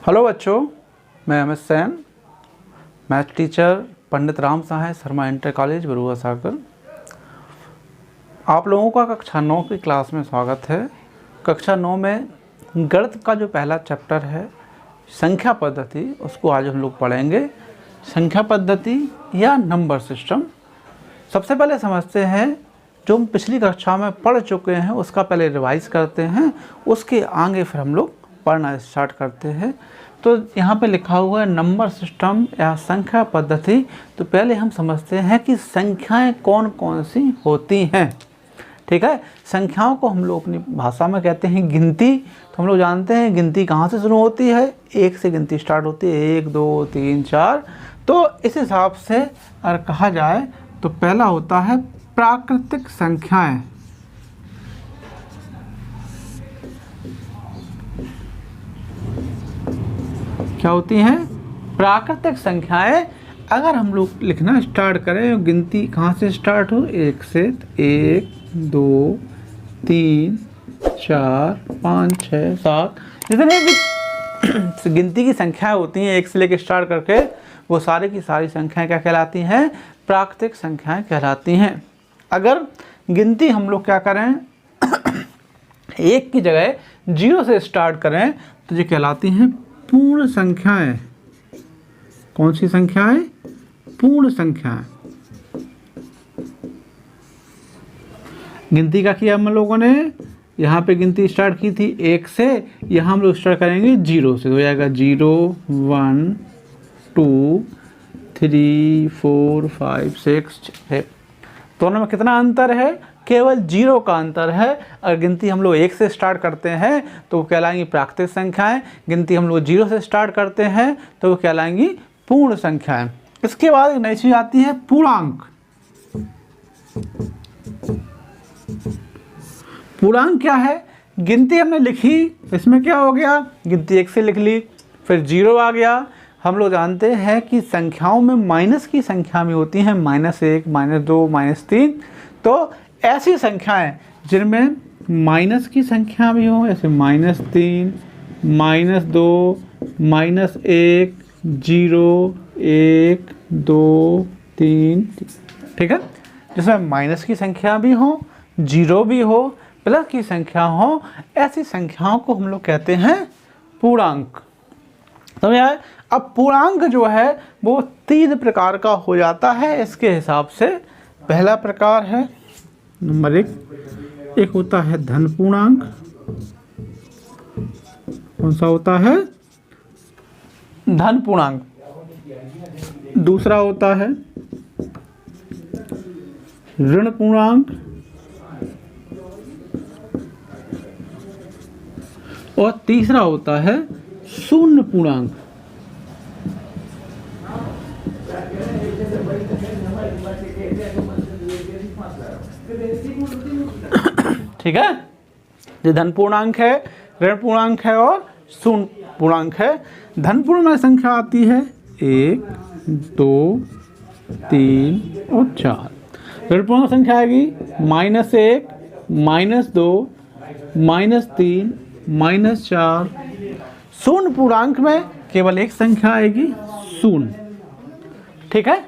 Hello बच्चों, मैं Amit San, math teacher Pandit Ram सहाय Sharma inter college Barua सागर। आप लोगों का कक्षा 9 की क्लास में स्वागत है। कक्षा 9 में गणित का जो पहला चैप्टर है संख्या पद्धति, उसको आज हम लोग पढ़ेंगे। संख्या पद्धति या नंबर सिस्टम। सबसे पहले समझते हैं जो हम पिछली कक्षा में पढ़ चुके हैं उसका पहले रिवाइज करते हैं, उसके आगे फिर हम लोग पढ़ना स्टार्ट करते हैं। तो यहाँ पे लिखा हुआ है नंबर सिस्टम या संख्या पद्धति। तो पहले हम समझते हैं कि संख्याएं कौन कौन सी होती हैं। ठीक है, संख्याओं को हम लोग अपनी भाषा में कहते हैं गिनती। तो हम लोग जानते हैं गिनती कहाँ से शुरू होती है, 1 से गिनती स्टार्ट होती है, 1 2 3 4। तो इस हिसाब से अगर कहा जाए तो पहला होता है प्राकृतिक संख्याएं। क्या होती हैं? प्राकृतिक संख्याएं। अगर हम लोग लिखना स्टार्ट करें, गिनती कहाँ से स्टार्ट हो, 1 से, 1 2 3 4 5 6 7, जितने भी गिनती की संख्याएं होती हैं 1 से लेकर स्टार्ट करके, वो सारी की सारी संख्याएं क्या कहलाती हैं? प्राकृतिक संख्याएं कहलाती हैं। अगर गिनती हम लोग क्या करें 1 की जगह 0 से स्टार्ट करें तो ये कहलाती हैं पूर्ण संख्याएं। कौन सी संख्याएं? पूर्ण संख्याएं। गिनती का किया हम लोगों ने, यहाँ पे गिनती स्टार्ट की थी 1 से, यहाँ हम लोग स्टार्ट करेंगे 0 से। तो हो जाएगा 0 1 2 3 4 5 6 7। दोनों में कितना अंतर है? केवल 0 का अंतर है। अगर गिनती हम लोग 1 से स्टार्ट करते हैं तो वो कहलाएंगी प्राकृतिक संख्याएं। गिनती हम लोग 0 से स्टार्ट करते हैं तो वो कहलाएंगी पूर्ण संख्याएं। इसके बाद एक नई चीज आती है पूर्णांक। पूर्णांक क्या है? गिनती हमने लिखी, इसमें क्या हो गया, गिनती 1 से लिख ली, फिर 0 आ गया। हम लोग जानते हैं कि संख्याओं में माइनस की संख्या में होती हैं -1 -2 -3। तो ऐसी संख्याएं जिनमें माइनस की संख्या भी हो, ऐसे -3 -2 -1 0 1 2 3। ठीक है, जिसमें माइनस की संख्या भी हो, 0 भी हो, प्लस की संख्या हो, ऐसी संख्याओं को हम लोग कहते हैं पूर्णांक। समझ आए? अब पूर्णांक जो है वो 3 प्रकार का हो जाता है इसके हिसाब से। पहला प्रकार है नंबर 1, एक होता है धन पूर्णांक। कौन सा होता है? धन पूर्णांक। दूसरा होता है ऋण पूर्णांक, और तीसरा होता है शून्य पूर्णांक। ठीक है, ये धन पूर्णांक है, ऋण पूर्णांक है और शून्य पूर्णांक है। धन पूर्णांक संख्या आती है 1 2 3 और 4। ऋण पूर्णांक संख्या आएगी -1 -2 -3 -4। शून्य पूर्णांक में केवल एक संख्या आएगी, शून्य। ठीक है,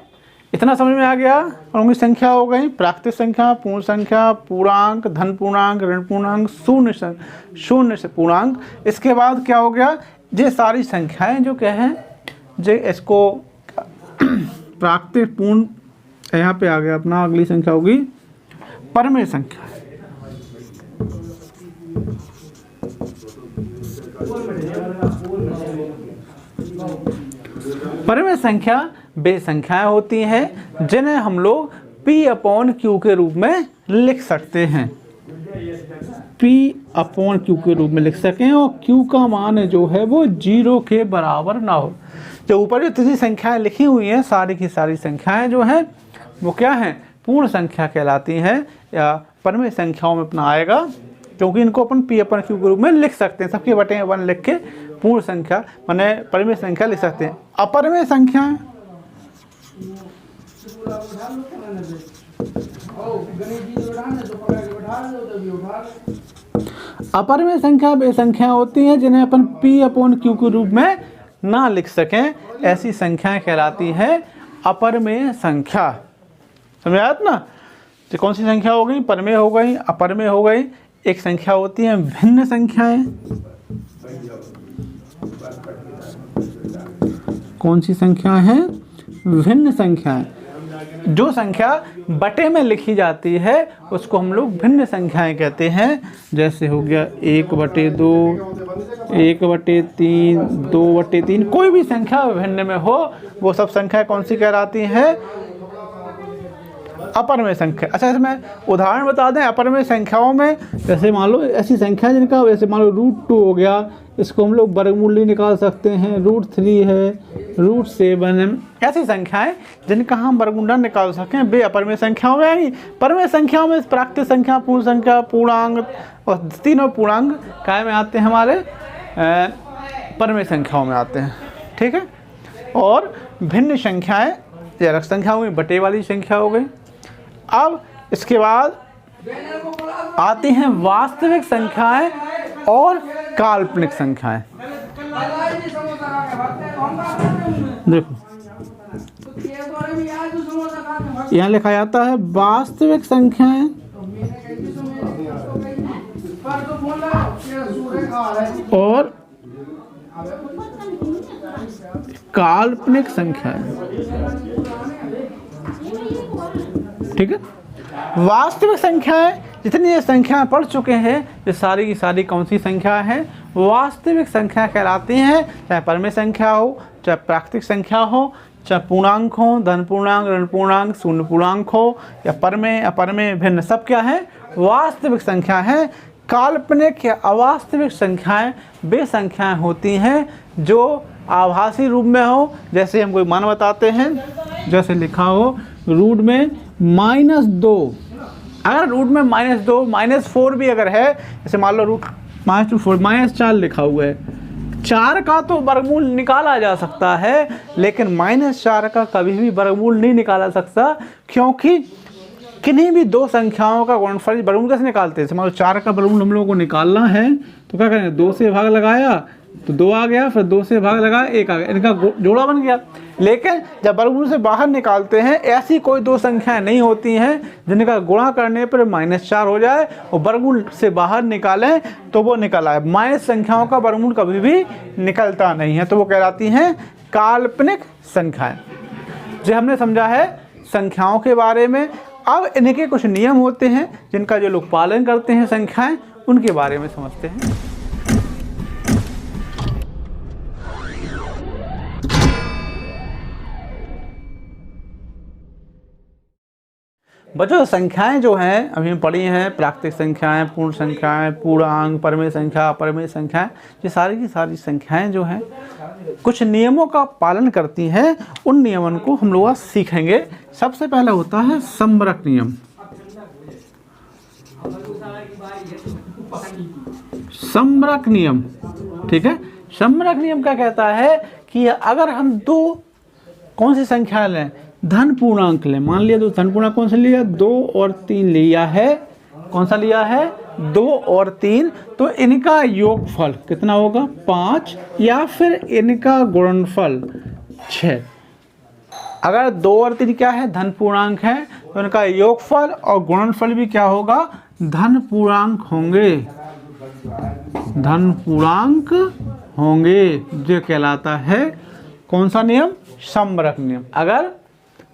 इतना समझ में आ गया। और उनकी संख्या हो गई प्राकृतिक संख्या, पूर्ण संख्या, पूर्णांक, धन पूर्णांक, ऋण पूर्णांक, शून्य से पूर्णांक। इसके बाद क्या हो गया, ये सारी संख्याएं जो क्या है, जो इसको प्राकृतिक, पूर्ण, यहाँ पे आ गया अपना। अगली संख्या होगी परमेय संख्या। परमेय संख्या वे संख्याएं होती हैं जिन्हें हम लोग P/Q के रूप में लिख सकते हैं। P/Q के रूप में लिख सकें और Q का मान जो है वो 0 के बराबर ना हो। जो ऊपर जो 3 संख्याएं लिखी हुई हैं, सारी की सारी संख्याएं जो हैं वो क्या हैं? पूर्ण संख्या कहलाती हैं, या परमेय संख्याओं में अपना आएगा, क्योंकि इनको अपन P/Q के रूप में लिख सकते हैं। सबके बटे 1 लिख के पूर्ण संख्या माने परमेय संख्या लिख सकते हैं। अपरमेय संख्याएं अपरिमेय संख्या वे संख्या होती हैं जिन्हें अपन P/Q के रूप में ना लिख सकें, ऐसी संख्याएं कहलाती हैं अपरिमेय संख्या। समझ आया ना? तो कौन सी संख्या हो गई? परिमेय हो गई, अपरिमेय हो गई। एक संख्या होती है भिन्न संख्याएं। कौन सी संख्या है? भिन्न संख्याएं। जो संख्या बटे में लिखी जाती है उसको हम लोग भिन्न संख्याएं कहते हैं। जैसे हो गया 1/2, 1/3, 2/3, कोई भी संख्या भिन्न में हो वो सब संख्या कौन सी कहलाती हैं? अपरिमेय संख्या। अच्छा, इसमें उदाहरण बता दें अपरिमेय संख्याओं में। जैसे मान लो ऐसी संख्या जिनका, जैसे मान लो √2 हो गया, इसको हम लोग वर्गमूल निकाल सकते हैं। √3 है, √7 है, ऐसी संख्याएं जिनका हम वर्गमूल निकाल सकें वे अपरिमेय संख्याओं में आएंगी। परिमेय संख्याओं में प्राकृतिक संख्या, पूर्ण संख्या, पूर्णांक और तीनों पूर्णांक काय में आते हैं? हमारे परिमेय संख्याओं में आते हैं। ठीक है। और भिन्न संख्याएं अलग संख्या हो गई, बटे वाली संख्या हो गई। अब इसके बाद आती हैं वास्तविक संख्याएं और काल्पनिक संख्याएं। देखो यहाँ लिखा जाता है वास्तविक संख्याएं और काल्पनिक संख्याएं। ठीक है। वास्तविक संख्याएं, जितनी ये संख्याएं पढ़ चुके हैं, ये सारी की सारी कौन सी संख्या है? वास्तविक संख्या कहलाती हैं। चाहे परिमेय संख्या हो, चाहे प्राकृतिक संख्या हो, चाहे पूर्णांक हो, धन पूर्णांक, ऋण पूर्णांक, शून्य पूर्णांक हो, या परिमेय अपरिमेय भिन्न, सब क्या है? वास्तविक संख्या है। काल्पनिक या अवास्तविक संख्याएं वे संख्याएं होती हैं जो आभासी रूप में हो। जैसे हम कोई मान बताते हैं, जैसे लिखा हो रूट में -2, अगर रूट में -2, -4 भी अगर है, जैसे मान लो रूट -4, -4 लिखा हुआ है, 4 का तो वर्गमूल निकाला जा सकता है, लेकिन -4 का कभी भी वर्गमूल नहीं निकाला सकता, क्योंकि किन्हीं भी दो संख्याओं का गुणनफल वर्गमूल कैसे निकालते हैं? मान लो 4 का वर्गमूल हम लोगों को निकालना है तो क्या करेंगे? 2 से भाग लगाया तो 2 आ गया, फिर 2 से भाग लगाया 1 आ गया, इनका जोड़ा बन गया। लेकिन जब वर्गमूल से बाहर निकालते हैं, ऐसी कोई दो संख्याएं नहीं होती हैं जिनका गुणा करने पर -4 हो जाए और वर्गमूल से बाहर निकालें तो वो निकल आए। माइनस संख्याओं का वर्गमूल कभी भी निकलता नहीं है, तो वो कहलाती हैं काल्पनिक संख्याएं। जो हमने समझा है संख्याओं के बारे में। अब इनके कुछ नियम होते हैं जिनका जो लोग पालन करते हैं संख्याएं, उनके बारे में समझते हैं। बच्चों, संख्याएं जो हैं अभी हम पढ़ी हैं, प्राकृतिक संख्याएं, पूर्ण संख्याएं, पूर्णांक, परिमेय संख्या, अपरिमेय संख्याएं, ये सारी की सारी संख्याएं जो हैं कुछ नियमों का पालन करती हैं। उन नियमों को हम लोग आज सीखेंगे। सबसे पहला होता है समरक नियम। समरक नियम, ठीक है। समरक नियम क्या कहता है कि अगर हम दो कौन सी संख्या लें, धन पूर्णांक लें, मान लिया तो धन पूर्णांक कौन सा लिया? 2 और 3 लिया है। कौन सा लिया है? 2 और 3। तो इनका योगफल कितना होगा? 5, या फिर इनका गुणनफल 6। अगर 2 और 3 क्या है? धन पूर्णांक है, तो इनका योगफल और गुणनफल भी क्या होगा? धन पूर्णांक होंगे। धन पूर्णांक होंगे, जो कहलाता है कौन सा नियम? समरक नियम। अगर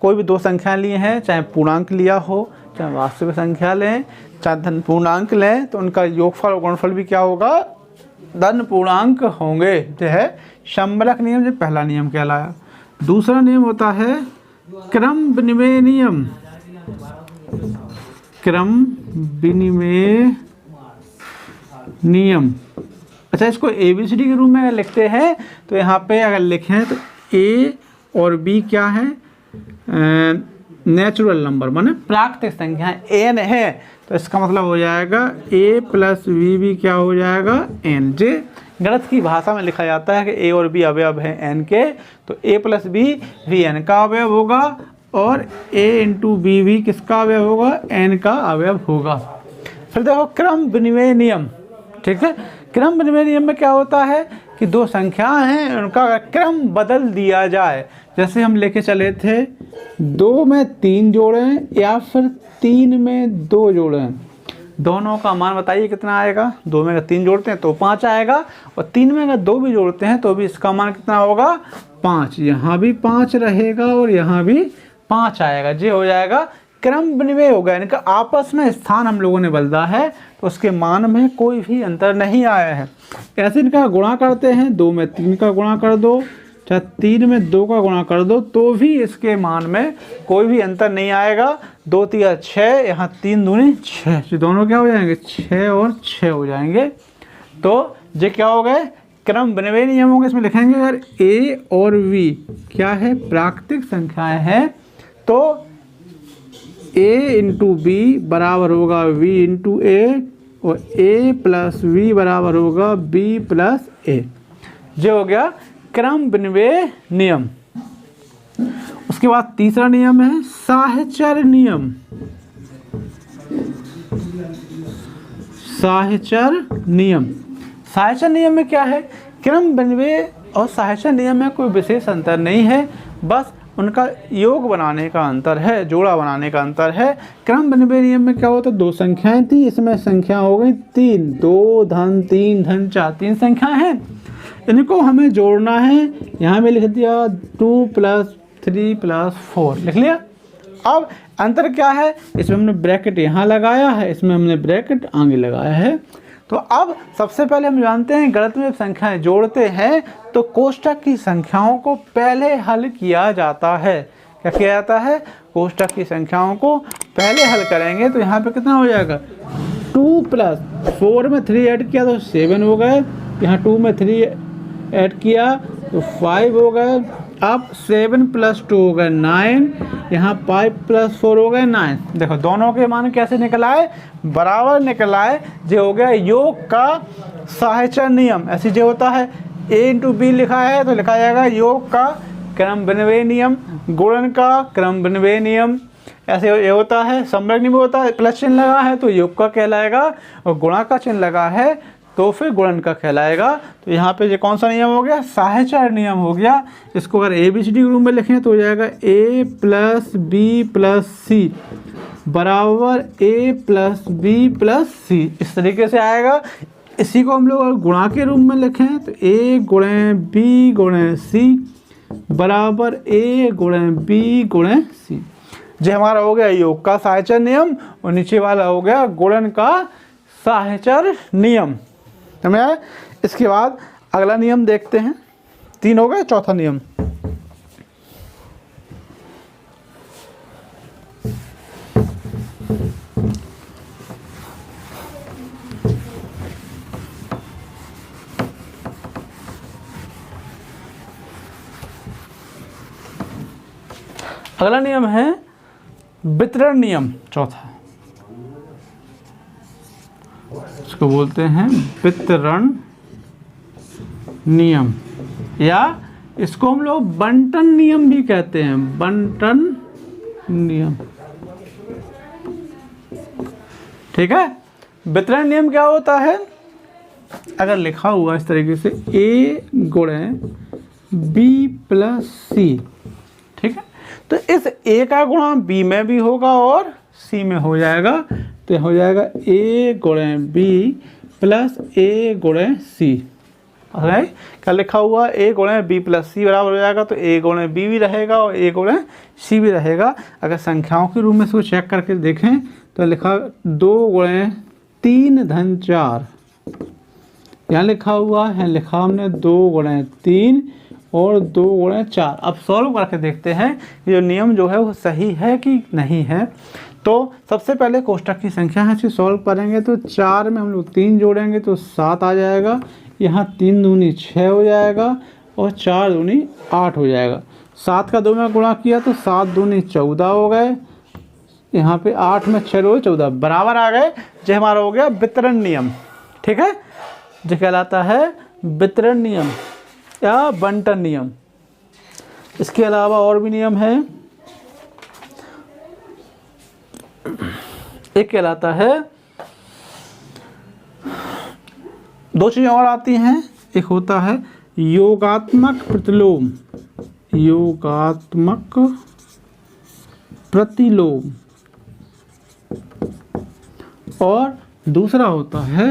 कोई भी दो संख्या लिए हैं, चाहे पूर्णांक लिया हो, चाहे वास्तविक संख्या लें, चाहे धन पूर्णांक लें, तो उनका योगफल और गुणनफल भी क्या होगा? धन पूर्णांक होंगे। जो है समरक नियम, जो पहला नियम कहलाया। दूसरा नियम होता है क्रम विनिमय नियम। क्रम विनिमय नियम। अच्छा, इसको ABCD के रूप में अगर लिखते हैं तो यहाँ पे अगर लिखें तो A और B क्या है? नेचुरल नंबर, माने प्राकृतिक संख्या n है, तो इसका मतलब हो जाएगा a + b क्या हो जाएगा? n। जे गणित की भाषा में लिखा जाता है कि a और b अवयव हैं n के, तो a + b भी n का अवयव होगा और a × b भी किसका अवयव होगा? n का अवयव होगा। फिर देखो क्रम विनिमय नियम। ठीक है। क्रम विनिमय नियम में क्या होता है कि दो संख्या हैं, उनका क्रम बदल दिया जाए। जैसे हम लेके चले थे 2 में 3 जोड़ें या फिर 3 में 2 जोड़ें, दोनों का मान बताइए कितना आएगा। 2 में अगर 3 जोड़ते हैं तो 5 आएगा, और 3 में अगर 2 भी जोड़ते हैं तो भी इसका मान कितना होगा, 5। यहाँ भी 5 रहेगा और यहाँ भी 5 आएगा। ये हो जाएगा क्रम विनिमय हो गया, इनका आपस में स्थान हम लोगों ने बदला है, तो उसके मान में कोई भी अंतर नहीं आया है। ऐसे इनका गुणा करते हैं, 2 में 3 का गुणा कर दो, चाहे 3 में 2 का गुणा कर दो, तो भी इसके मान में कोई भी अंतर नहीं आएगा। 2 3 6, यहाँ 3 दूनी 6, तो दोनों क्या हो जाएंगे, 6 और 6 हो जाएंगे। तो ये क्या हो गए, क्रम विनिमय नियम होंगे। इसमें लिखेंगे अगर a और v क्या है, प्राकृतिक संख्याएं हैं, तो a इंटू बी बराबर होगा v इंटू ए, और a प्लस v बराबर होगा b प्लस a। जो हो गया क्रम विनिमय नियम। उसके बाद तीसरा नियम है साहचर्य नियम। साहचर्य नियम, साहचर्य नियम में क्या है, क्रम विनिमय और साहचर्य नियम में कोई विशेष अंतर नहीं है, बस उनका योग बनाने का अंतर है, जोड़ा बनाने का अंतर है। क्रम विनिमय नियम में क्या होता है, 2 संख्याएं थी, इसमें संख्या हो गई 3, 2 धन 3 धन 4, 3 संख्याएं हैं, इनको हमें जोड़ना है। यहाँ में लिख दिया 2 + 3 + 4 लिख लिया। अब अंतर क्या है, इसमें हमने ब्रैकेट यहाँ लगाया है, इसमें हमने ब्रैकेट आगे लगाया है। तो अब सबसे पहले हम जानते हैं गणित में संख्याएं जोड़ते हैं तो कोष्ठक की संख्याओं को पहले हल किया जाता है। क्या किया जाता है, कोष्ठक की संख्याओं को पहले हल करेंगे। तो यहाँ पे कितना हो जाएगा, 2 + 4 में 3 ऐड किया तो 7 हो गए, यहाँ 2 में 3 ऐड किया तो 5 हो गए। अब 7 + 2 हो गए 9, यहाँ 5 + 4 हो गए 9। देखो दोनों के मान कैसे निकल आए, बराबर निकल आए। जो हो गया योग का साहचर्य नियम। ऐसे जो होता है a इंटू बी लिखा है तो लिखा जाएगा योग का क्रम विनिमय नियम, गुणन का क्रम विनिमय नियम। ऐसे ये होता है सम्मिश्र नियम होता है, प्लस चिन्ह लगा है तो योग का कहलाएगा, और गुणा का चिन्ह लगा है तो फिर गुणन का कहलाएगा। तो यहाँ पे ये कौन सा नियम हो गया, साहचर्य नियम हो गया। इसको अगर ABCD के रूप में लिखें तो हो जाएगा a + b + c बराबर a + b + c, इस तरीके से आएगा। इसी को हम लोग अगर गुणा के रूप में लिखें तो a × b × c बराबर a × b × c। जो हमारा हो गया योग का साहचर्य नियम, और नीचे वाला हो गया गुणन का साहचर्य नियम। समझ आया। इसके बाद अगला नियम देखते हैं, 3 हो गए, चौथा नियम अगला नियम है वितरण नियम, चौथा। इसको बोलते हैं वितरण नियम, या इसको हम लोग बंटन नियम भी कहते हैं, बंटन नियम। ठीक है। वितरण नियम क्या होता है, अगर लिखा हुआ इस तरीके से a × b + c, ठीक है, तो इस a का गुणा b में भी होगा और c में हो जाएगा। तो हो जाएगा a × b + a × c। क्या लिखा हुआ, a × b + c बराबर हो जाएगा, तो a × b भी रहेगा और a × c भी रहेगा। अगर संख्याओं के रूप में इसको चेक करके देखें तो लिखा 2 × 3 धन 4, यहाँ लिखा हुआ है, लिखा हमने 2 × 3 और 2 × 4। अब सॉल्व करके देखते हैं कि जो नियम जो है वो सही है कि नहीं है। तो सबसे पहले कोष्ठक की संख्या है, इसे सॉल्व करेंगे तो 4 में हम लोग 3 जोड़ेंगे तो 7 आ जाएगा, यहाँ 3 दूनी 6 हो जाएगा और 4 दूनी 8 हो जाएगा। 7 का 2 में गुणा किया तो 7 दूनी 14 हो गए, यहाँ पे 8 में 6 हो 14 बराबर आ गए। जो हमारा हो गया वितरण नियम। ठीक है, जो कहलाता है वितरण नियम या बंटन नियम। इसके अलावा और भी नियम है, एक कहलाता है दो चीज़ें और आती हैं, एक होता है योगात्मक प्रतिलोम, योगात्मक प्रतिलोम, और दूसरा होता है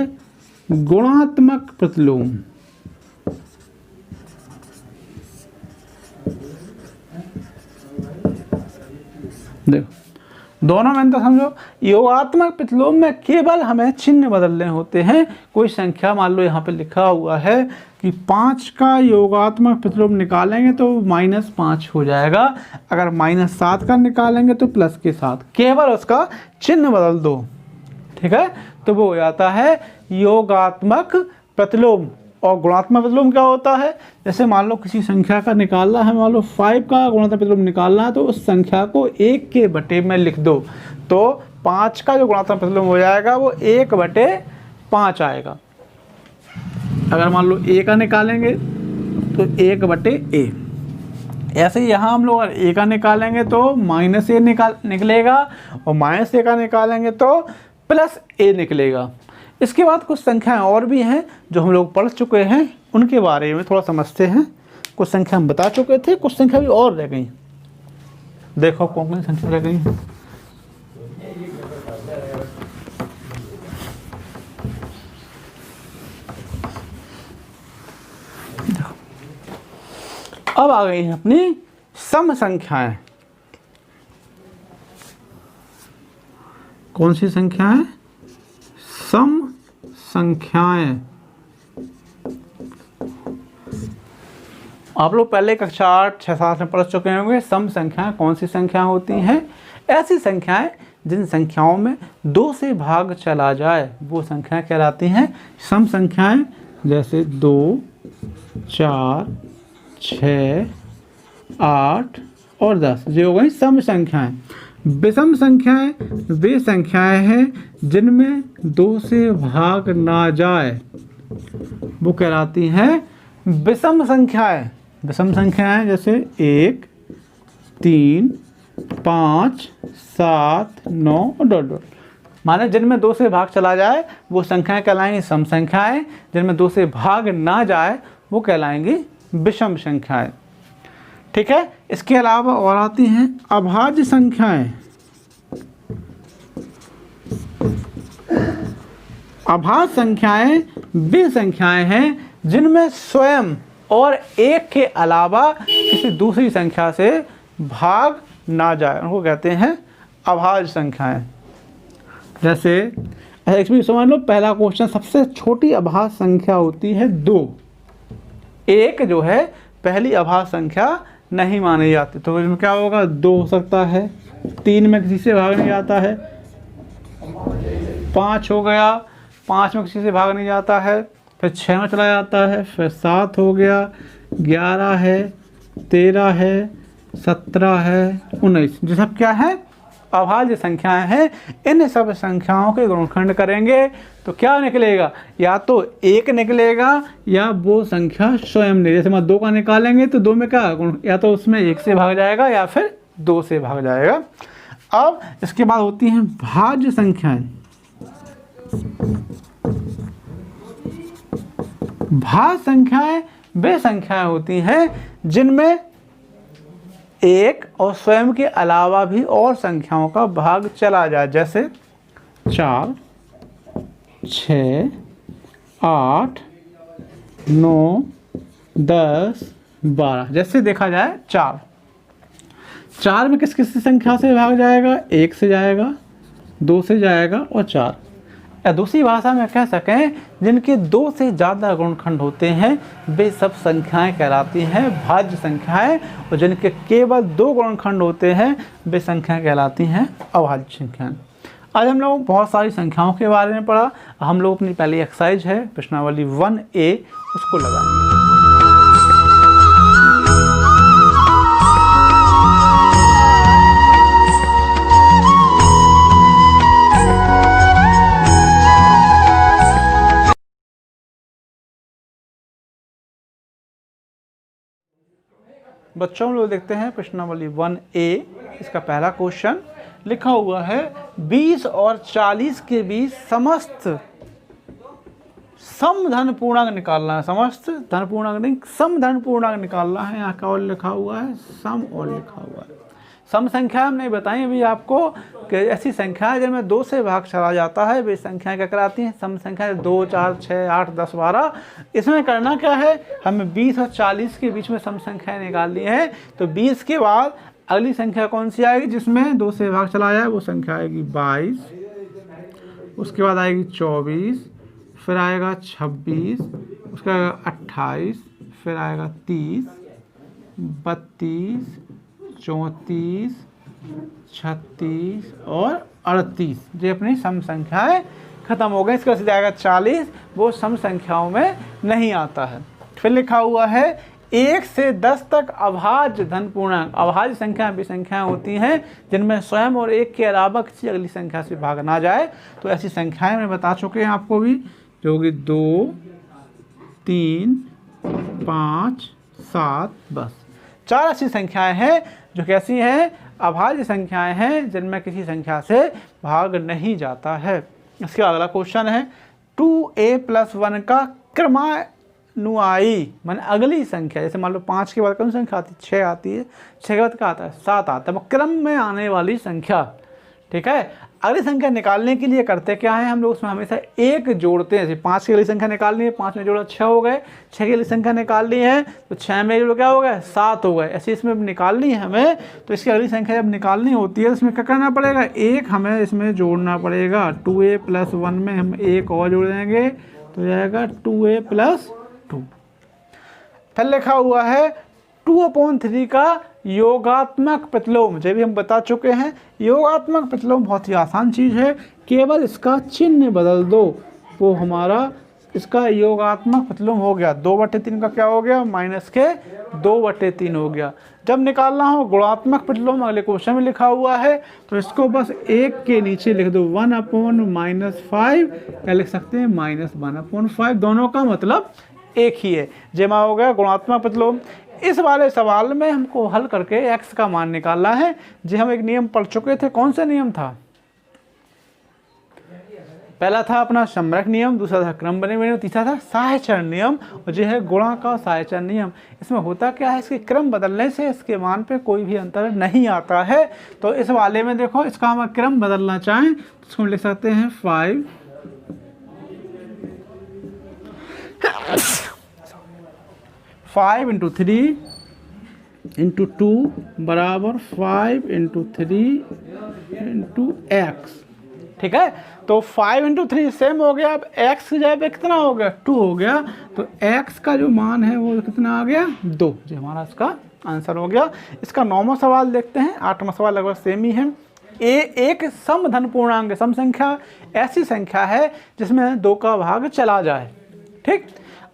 गुणात्मक प्रतिलोम। देखो दोनों में तो समझो, योगात्मक प्रतिलोम में केवल हमें चिन्ह बदलने होते हैं। कोई संख्या मान लो यहाँ पे लिखा हुआ है कि 5 का योगात्मक प्रतिलोम निकालेंगे तो -5 हो जाएगा, अगर -7 का निकालेंगे तो प्लस के साथ, केवल उसका चिन्ह बदल दो, ठीक है, तो वो हो जाता है योगात्मक प्रतिलोम। और गुणात्मक प्रतिलोम क्या होता है, जैसे मान लो किसी संख्या का निकालना है, मान लो 5 का गुणात्मक प्रतिलोम निकालना है, तो उस संख्या को 1 के बटे में लिख दो, तो 5 का जो गुणात्मक प्रतिलोम हो जाएगा वो 1/5 आएगा। अगर मान लो a का निकालेंगे तो 1/a, ऐसे ही यहाँ हम लोग अगर a का निकालेंगे तो -a निकलेगा, और -a का निकालेंगे तो +a निकलेगा। इसके बाद कुछ संख्याएं और भी हैं जो हम लोग पढ़ चुके हैं, उनके बारे में थोड़ा समझते हैं। कुछ संख्या हम बता चुके थे, कुछ संख्या भी और रह गई। देखो कौन कौन संख्या रह गई। अब आ गई हैं अपनी सम संख्याएं। कौन सी संख्याएं? सम संख्याएं। आप लोग पहले कक्षा 8, 6, 7 में पढ़ चुके होंगे। सम संख्याएं कौन सी संख्याएं होती हैं? ऐसी संख्याएं जिन संख्याओं में 2 से भाग चला जाए वो संख्याएं कहलाती हैं सम संख्याएं। जैसे 2, 4, 6, 8 और 10 ये हो गई सम संख्याएं। विषम संख्याएं वे संख्याएं हैं जिनमें 2 से भाग ना जाए, वो कहलाती हैं विषम संख्याएं। विषम संख्याएं जैसे 1, 3, 5, 7, 9 और डॉट। माने जिनमें 2 से भाग चला जाए वो संख्याएं कहलाएंगी सम संख्याएं, जिनमें 2 से भाग ना जाए वो कहलाएंगी विषम संख्याएं, ठीक है। इसके अलावा और आती हैं अभाज्य संख्याएं। अभाज्य संख्याएं वे संख्याएं हैं जिनमें स्वयं और 1 के अलावा किसी दूसरी संख्या से भाग ना जाए, उनको कहते हैं अभाज्य संख्याएं। जैसे समझ लो, पहला क्वेश्चन, सबसे छोटी अभाज्य संख्या होती है 2। 1 जो है पहली अभाज्य संख्या नहीं मानी जाती, तो इसमें क्या होगा? 2 हो सकता है। 3 में किसी से भाग नहीं जाता है। 5 हो गया, 5 में किसी से भाग नहीं जाता है। फिर 6 में चला जाता है। फिर 7 हो गया, 11 है, 13 है, 17 है, 19। ये सब क्या है? अभाज्य संख्याएं हैं। इन सब संख्याओं के गुणनखंड करेंगे तो क्या निकलेगा? या तो 1 निकलेगा या वो संख्या स्वयं नहीं। जैसे मैं 2 का निकालेंगे तो 2 में क्या गुण, या तो उसमें 1 से भाग जाएगा या फिर 2 से भाग जाएगा। अब इसके बाद होती हैं भाज्य संख्याएं। भाज्य संख्याएं वे संख्याएं होती हैं जिनमें 1 और स्वयं के अलावा भी और संख्याओं का भाग चला जाए। जैसे 4, 6, 8, 9, 10, 12। जैसे देखा जाए 4 में किस किस संख्या से भाग जाएगा? 1 से जाएगा, 2 से जाएगा और 4। या दूसरी भाषा में कह सकें, जिनके 2 से ज़्यादा गुणनखंड होते हैं वे सब संख्याएं कहलाती हैं भाज्य संख्याएं, और जिनके केवल 2 गुणनखंड होते हैं वे संख्याएं कहलाती हैं अभाज्य संख्याएं। आज हम लोग बहुत सारी संख्याओं के बारे में पढ़ा। हम लोग अपनी पहली एक्सरसाइज है प्रश्नावली 1A, उसको लगाएंगे। बच्चों लोग देखते हैं प्रश्नावली 1A। इसका पहला क्वेश्चन लिखा हुआ है 20 और 40 के बीच समस्त सम धन पूर्णांक निकालना है, समस्त धन पूर्णांक नहीं, सम धन पूर्णांक निकालना है। यहाँ क्या और लिखा हुआ है, सम और लिखा हुआ है। सम संख्या हमने बताई अभी आपको कि ऐसी संख्या है जिनमें 2 से भाग चला जाता है, वे संख्या क्या कराती हैं, सम संख्या। 2, 4, 6, 8, 10, 12। इसमें करना क्या है, हमें 20 और 40 के बीच में सम संख्याएँ निकालनी है। तो 20 के बाद अगली संख्या कौन सी आएगी जिसमें 2 से भाग चला जाए, वो संख्या आएगी 22। उसके बाद आएगी 24, फिर आएगा 26, उसके आएगा 28, फिर आएगा 30, 32, 34, 36 और 38। ये अपनी सम संख्याएं खत्म हो गई। इसके बाद आएगा 40, वो सम संख्याओं में नहीं आता है। फिर लिखा हुआ है 1 से 10 तक अभाज्य धन पूर्णांक। अभाज्य संख्या भी संख्याएं होती हैं जिनमें स्वयं और 1 के अलावा किसी अगली संख्या से भाग ना जाए। तो ऐसी संख्याएं मैं बता चुके हैं आपको भी, जो होगी 2, 3, 5, 7, बस 4 ऐसी संख्याएं हैं जो कैसी हैं, अभाज्य संख्याएं हैं जिनमें किसी संख्या से भाग नहीं जाता है। इसके अगला क्वेश्चन है 2a+1 का क्रमानुयायी, माने अगली संख्या। जैसे मान लो 5 के बाद कौन सी संख्या आती है, 6 आती है। 6 के बाद क्या आता है, 7 आता है। क्रम में आने वाली संख्या, ठीक है। अगली संख्या निकालने के लिए करते क्या है हम लोग, उसमें हमेशा 1 जोड़ते हैं। जैसे 5 की अगली संख्या निकालनी है, 5 में जोड़ा 6 हो गए। 6 की अगली संख्या निकालनी है तो 6 में जोड़ा क्या हो गया, 7 हो गए। ऐसे इसमें निकालनी है हमें, तो इसकी अगली संख्या जब निकालनी होती है इसमें क्या करना पड़ेगा, 1 हमें इसमें जोड़ना पड़ेगा। 2a+1 में हम 1 और जोड़ देंगे तो जाएगा 2a+2। फिर लिखा हुआ है 2/3 का योगात्मक प्रतिलोम। जो भी हम बता चुके हैं, योगात्मक प्रतिलोम बहुत ही आसान चीज़ है, केवल इसका चिन्ह बदल दो वो हमारा इसका योगात्मक प्रतिलोम हो गया। 2/3 का क्या हो गया, माइनस के 2/3 हो गया। जब निकालना हो गुणात्मक प्रतिलोम, अगले क्वेश्चन में लिखा हुआ है, तो इसको बस 1 के नीचे लिख दो, 1/-5 क्या लिख सकते हैं, -1/5। दोनों का मतलब एक ही है। जमा हो गया गुणात्मक प्रतिलोम। इस वाले सवाल में हमको हल करके x का मान निकालना है। जी हम एक नियम पढ़ चुके थे, कौन सा नियम था, पहला था अपना सम्रक नियम, दूसरा था क्रम बने नियम, तीसरा था साहचरण नियम, और जो है गुणा का साहचरण नियम। इसमें होता क्या है, इसके क्रम बदलने से इसके मान पे कोई भी अंतर नहीं आता है। तो इस वाले में देखो, इसका हम क्रम बदलना चाहें तो इसको लिख सकते हैं 5 × 3 × 2 बराबर 5 × 3 × x, ठीक है। तो 5 × 3 सेम हो गया। अब x की जगह पे कितना हो गया, 2 हो गया। तो x का जो मान है वो कितना आ गया, 2, जो हमारा इसका आंसर हो गया। इसका 9वां सवाल देखते हैं। 8वां सवाल लगभग सेम ही है। एक सम धन पूर्णांक, सम संख्या ऐसी संख्या है जिसमें 2 का भाग चला जाए, ठीक।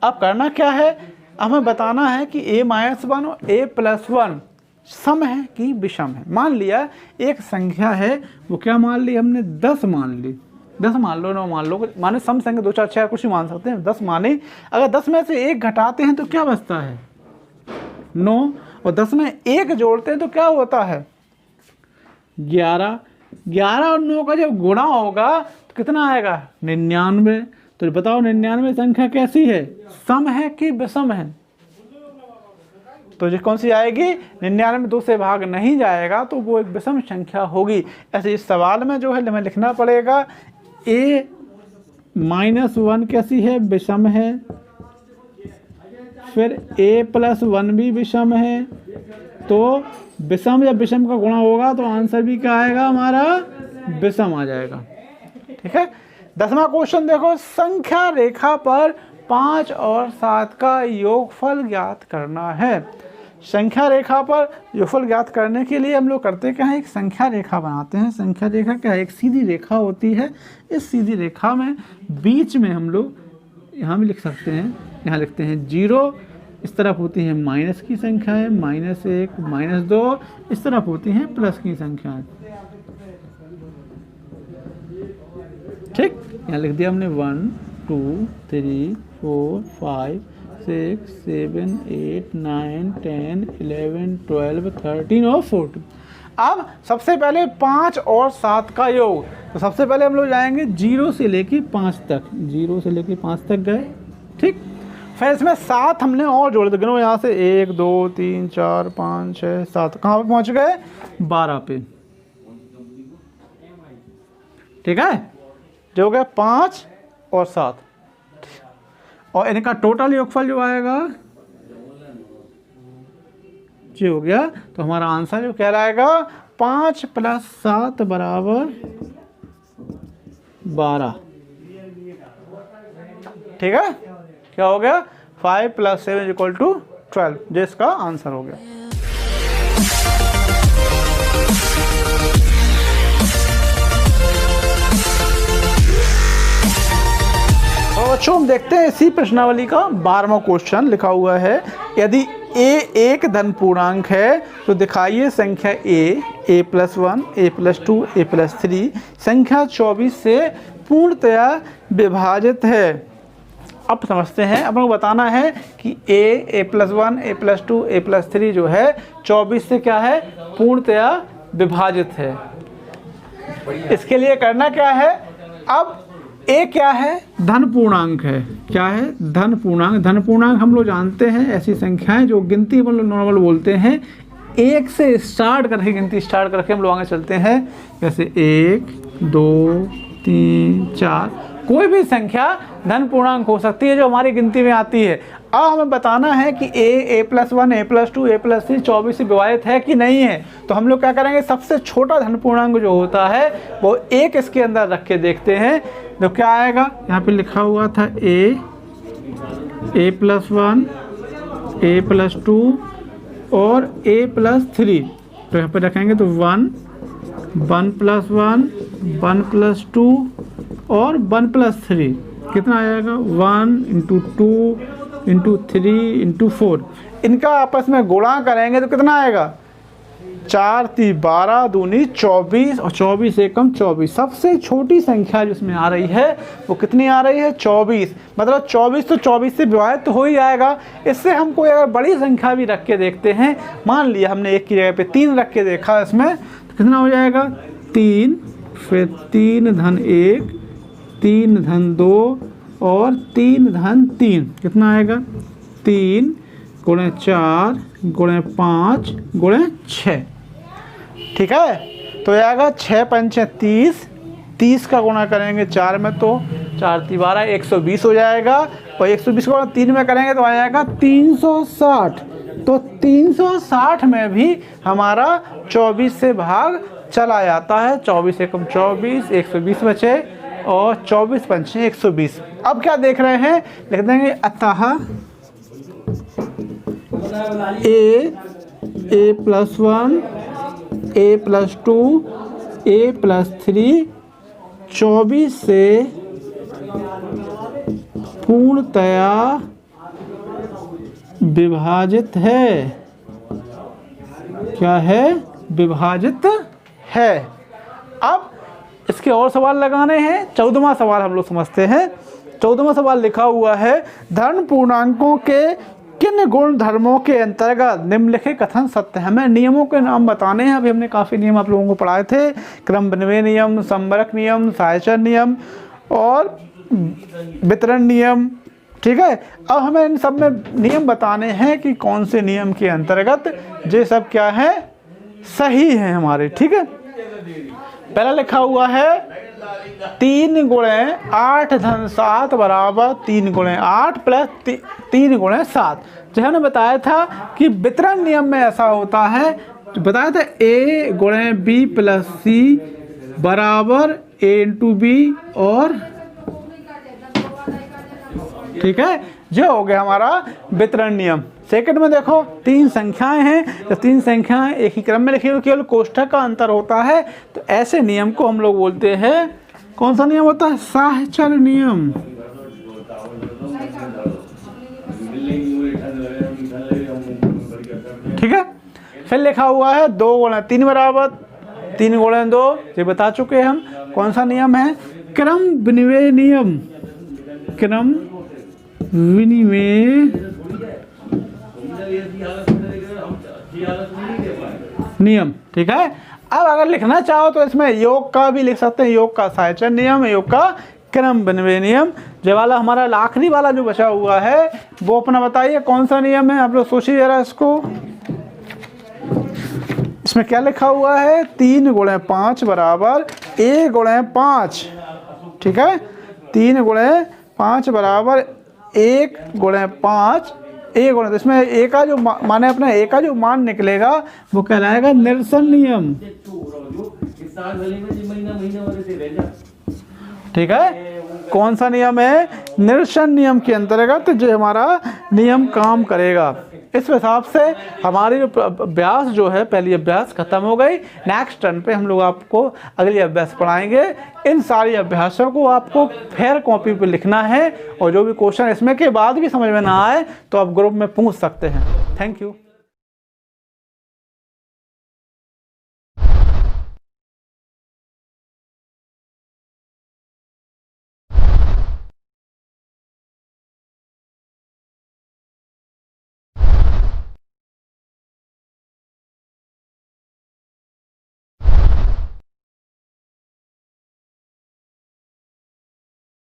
अब करना क्या है, हमें बताना है कि a-1 और a+1 सम है कि विषम है। मान लिया एक संख्या है, वो क्या मान ली हमने, 10 मान ली। 10 मान लो, 9 मान लो, माने सम संख्या 2, 4, 6 कुछ ही मान सकते हैं। 10 माने, अगर 10 में से 1 घटाते हैं तो क्या बचता है, 9, और 10 में 1 जोड़ते हैं तो क्या होता है, 11। 11 और 9 का जब गुणा होगा तो कितना आएगा, 99। तो बताओ 99 संख्या कैसी है, सम है कि विषम है। तो जो कौन सी आएगी, 99 में 2 से भाग नहीं जाएगा तो वो एक विषम संख्या होगी। ऐसे इस सवाल में जो है हमें लिखना पड़ेगा a-1 कैसी है, विषम है, फिर a+1 भी विषम है। तो विषम या विषम का गुणा होगा तो आंसर भी क्या आएगा हमारा, विषम आ जाएगा, ठीक है। 10वां क्वेश्चन देखो, संख्या रेखा पर 5 और 7 का योगफल ज्ञात करना है। संख्या रेखा पर योगफल ज्ञात करने के लिए हम लोग करते क्या है, एक संख्या रेखा बनाते हैं। संख्या रेखा क्या है, एक सीधी रेखा होती है। इस सीधी रेखा में बीच में हम लोग यहाँ भी लिख सकते हैं, यहाँ लिखते हैं 0, इस तरफ होती है माइनस की संख्या है, -1, -2, इस तरफ होती हैं प्लस की संख्याएं, ठीक। यहाँ लिख दिया हमने 1 2 3 4 5 6 7 8 9 10 11 12 13 और 14। अब सबसे पहले 5 और 7 का योग, तो सबसे पहले हम लोग जाएंगे 0 से लेके 5 तक, 0 से लेके 5 तक गए, ठीक। फिर इसमें 7 हमने और जोड़ दिए, यहाँ से 1 2 3 4 5 6 7, कहाँ पे पहुँच गए? 12 पे, ठीक है। जो हो गया 5 और 7, और इनका टोटल योगफल जो आएगा जो हो गया, तो हमारा आंसर जो कहलाएगा 5 + 7 = 12, ठीक है। क्या हो गया? 5 + 7 = 12, जो इसका आंसर हो गया। तो बच्चों हम देखते हैं इसी प्रश्नावली का 12वां क्वेश्चन लिखा हुआ है, यदि a एक धन पूर्णांक है तो दिखाइए संख्या a +1, a +2, a +3 संख्या 24 से पूर्णतया विभाजित है। अब समझते हैं, अब लोग बताना है कि a +1, a +2, a +3 जो है 24 से क्या है? पूर्णतया विभाजित है। इसके लिए करना क्या है? अब ए क्या है? धन पूर्णांक है। क्या है? धन पूर्णांक। धन पूर्णांक हम लोग जानते हैं ऐसी संख्याएं जो गिनती हम लोग नॉर्मल बोलते हैं, 1 से स्टार्ट करके गिनती स्टार्ट करके हम लोग आगे चलते हैं, जैसे 1 2 3 4, कोई भी संख्या धन पूर्णांक हो सकती है जो हमारी गिनती में आती है। अब हमें बताना है कि a +1, a +2, a +3 24 से विभाजित है कि नहीं है। तो हम लोग क्या करेंगे? सबसे छोटा धन पूर्णांक जो होता है वो 1 इसके अंदर रख के देखते हैं, तो क्या आएगा? यहाँ पे लिखा हुआ था a +1, a +2 और a +3, तो यहाँ पे रखेंगे तो 1 +1, 1 +2 और 1 +3, कितना आएगा? 1 × 2 × 3 × 4, इनका आपस में गुणा करेंगे तो कितना आएगा? 4 × 12 दूनी 24 और 24 से कम 24। सबसे छोटी संख्या जिसमें आ रही है वो कितनी आ रही है? 24। मतलब 24 तो 24 से विभाजित तो हो ही जाएगा। इससे हम कोई अगर बड़ी संख्या भी रख के देखते हैं, मान लिया हमने 1 की जगह पे 3 रख के देखा, इसमें तो कितना हो जाएगा? 3, फिर 3 धन 1, 3 धन 2 और 3 धन 3, कितना आएगा? 3 × 4 × 5 × 6, ठीक है। तो ये आएगा 6 × 5 = 30, 30 का गुणा करेंगे 4 में तो 4 × 12 120 हो जाएगा, और 120 को 3 में करेंगे तो आ जाएगा 360। तो 360 में भी हमारा 24 से भाग चला जाता है, 24 से कम 24, 120 बचे और 24 × 5 = 120। अब क्या देख रहे हैं? लिख देंगे अतः a +1, a +2, a +3 24 से पूर्णतया विभाजित है। क्या है? विभाजित है। अब इसके और सवाल लगाने हैं। 14वां सवाल हम लोग समझते हैं। 14वां सवाल लिखा हुआ है, धन पूर्णांकों के किन गुण धर्मों के अंतर्गत निम्नलिखित कथन सत्य है। हमें नियमों के नाम बताने हैं। अभी हमने काफ़ी नियम आप लोगों को पढ़ाए थे, क्रम विनिमय नियम, संबरक नियम, सायचन नियम और वितरण नियम, ठीक है। अब हमें इन सब में नियम बताने हैं कि कौन से नियम के अंतर्गत ये सब क्या है? सही है हमारे, ठीक है। पहला लिखा हुआ है 3 × 8 धन 7 = 3 × 8 + 3 × 7। जो हमने बताया था कि वितरण नियम में ऐसा होता है, बताया था a × b + c बराबर a × b और, ठीक है, जो हो गया हमारा वितरण नियम। सेकंड में देखो 3 संख्याएं हैं, तो 3 संख्याएं एक ही क्रम में लिखी हुई, केवल कोष्ठक का अंतर होता है। तो ऐसे नियम को हम लोग बोलते हैं, कौन सा नियम होता है? साहचर्य नियम। ठीक है। फिर लिखा हुआ है 2 × 3 बराबर 3 × 2, ये बता चुके हैं हम। कौन सा नियम है? क्रम विनिमय नियम। क्रम विनिमय नियम, ठीक है। अब अगर लिखना चाहो तो इसमें योग का भी लिख सकते हैं, योग का सायचन नियम, योग का क्रम विनिमय नियम। जो वाला हमारा आखिरी वाला जो बचा हुआ है वो अपना बताइए कौन सा नियम है, आप लोग सोचिए जरा इसको। इसमें क्या लिखा हुआ है, 3 गुणे 5 बराबर a गुणे 5, ठीक है, 3 गुणे 5 बराबर 1 गुणे 5 a गुणे, तो इसमें a का जो माने अपना a का जो मान निकलेगा वो कहलाएगा निरसन नियम, ठीक है। कौन सा नियम है, निरसन नियम के अंतर्गत जो हमारा नियम काम करेगा। इस हिसाब से हमारी जो अभ्यास जो है पहली अभ्यास खत्म हो गई। नेक्स्ट टर्न पे हम लोग आपको अगली अभ्यास पढ़ाएंगे। इन सारी अभ्यासों को आपको फेयर कॉपी पे लिखना है और जो भी क्वेश्चन इसमें के बाद भी समझ में ना आए तो आप ग्रुप में पूछ सकते हैं। Thank you.